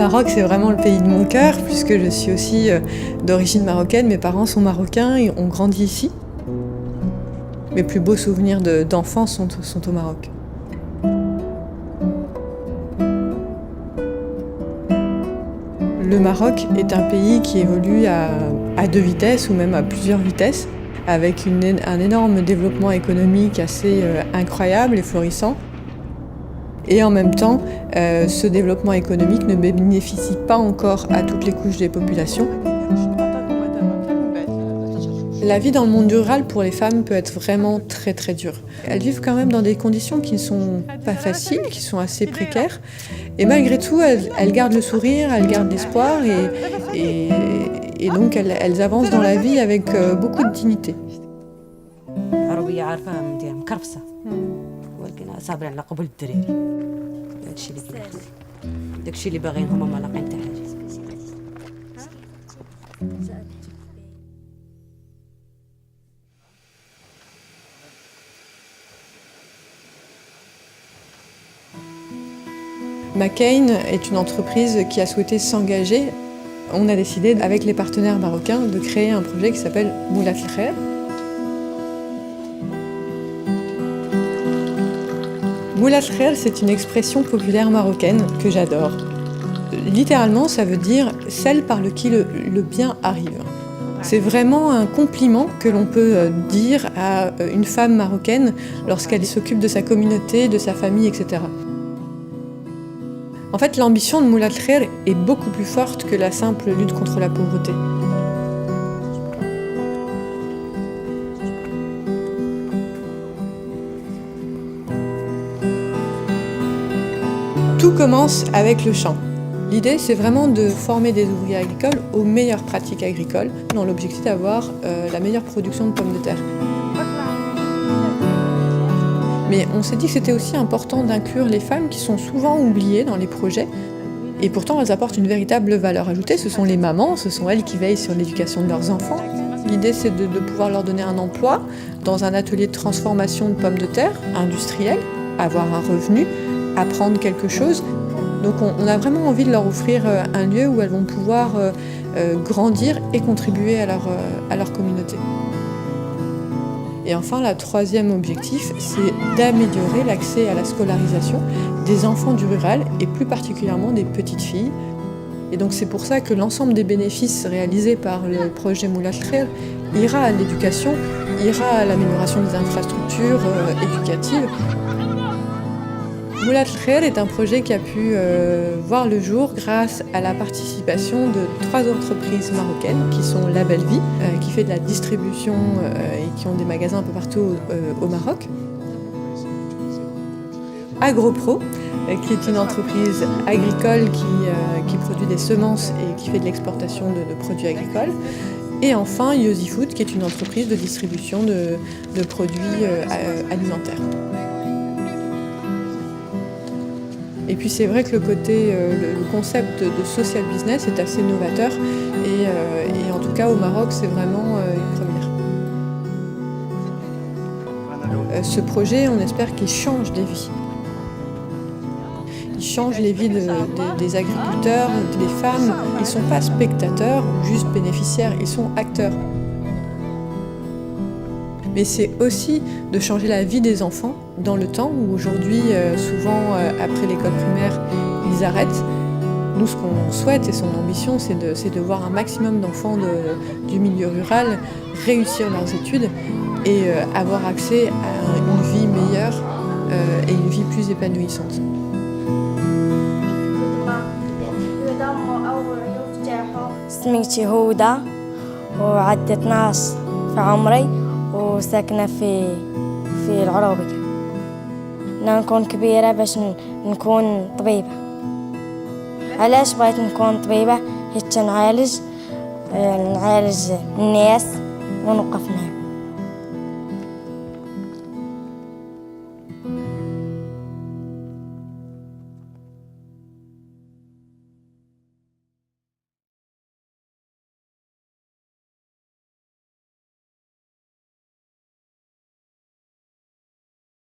Maroc, c'est vraiment le pays de mon cœur, puisque je suis aussi d'origine marocaine. Mes parents sont marocains et ont grandi ici. Mes plus beaux souvenirs d'enfance sont au Maroc. Le Maroc est un pays qui évolue à 2 vitesses ou même à plusieurs vitesses, avec un énorme développement économique assez incroyable et florissant. Et en même temps, ce développement économique ne bénéficie pas encore à toutes les couches des populations. La vie dans le monde rural pour les femmes peut être vraiment très très dure. Elles vivent quand même dans des conditions qui ne sont pas faciles, qui sont assez précaires. Et malgré tout, elles gardent le sourire, elles gardent l'espoir et donc elles avancent dans la vie avec beaucoup de dignité. McCain est une entreprise qui a souhaité s'engager. On a décidé, avec les partenaires marocains, de créer un projet qui s'appelle Moulat El Khair. Moulat El Khair, c'est une expression populaire marocaine que j'adore. Littéralement, ça veut dire « celle par qui le bien arrive ». C'est vraiment un compliment que l'on peut dire à une femme marocaine lorsqu'elle s'occupe de sa communauté, de sa famille, etc. En fait, l'ambition de Moulat El Khair est beaucoup plus forte que la simple lutte contre la pauvreté. Tout commence avec le champ. L'idée, c'est vraiment de former des ouvriers agricoles aux meilleures pratiques agricoles, dans l'objectif d'avoir la meilleure production de pommes de terre. Mais on s'est dit que c'était aussi important d'inclure les femmes qui sont souvent oubliées dans les projets. Et pourtant, elles apportent une véritable valeur ajoutée. Ce sont les mamans, ce sont elles qui veillent sur l'éducation de leurs enfants. L'idée, c'est de pouvoir leur donner un emploi dans un atelier de transformation de pommes de terre industriel, avoir un revenu, apprendre quelque chose. Donc on a vraiment envie de leur offrir un lieu où elles vont pouvoir grandir et contribuer à leur communauté. Et enfin, le troisième objectif, c'est d'améliorer l'accès à la scolarisation des enfants du rural et plus particulièrement des petites filles. Et donc c'est pour ça que l'ensemble des bénéfices réalisés par le projet Moulat El Khair ira à l'éducation, ira à l'amélioration des infrastructures éducatives. Moulat El Khair est un projet qui a pu voir le jour grâce à la participation de 3 entreprises marocaines qui sont Label Vie, qui fait de la distribution et qui ont des magasins un peu partout au Maroc. AgroPro, qui est une entreprise agricole qui produit des semences et qui fait de l'exportation de produits agricoles. Et enfin Yosi Food, qui est une entreprise de distribution de produits alimentaires. Et puis c'est vrai que le concept de social business est assez novateur et en tout cas au Maroc c'est vraiment une première. Ce projet, on espère qu'il change des vies. Il change les vies des agriculteurs, des femmes. Ils ne sont pas spectateurs ou juste bénéficiaires, ils sont acteurs. Mais c'est aussi de changer la vie des enfants dans le temps où aujourd'hui, souvent après l'école primaire, ils arrêtent. Nous, ce qu'on souhaite et son ambition, c'est de voir un maximum d'enfants du milieu rural réussir leurs études et avoir accès à une vie meilleure et une vie plus épanouissante. اسميتي هودة وعندي 12 في عمري وساكنة في العروبية. نكون كبيرة باش نكون طبيبة. علاش بغيت نكون طبيبة؟ حيت نعالج الناس ونوقف معاهم.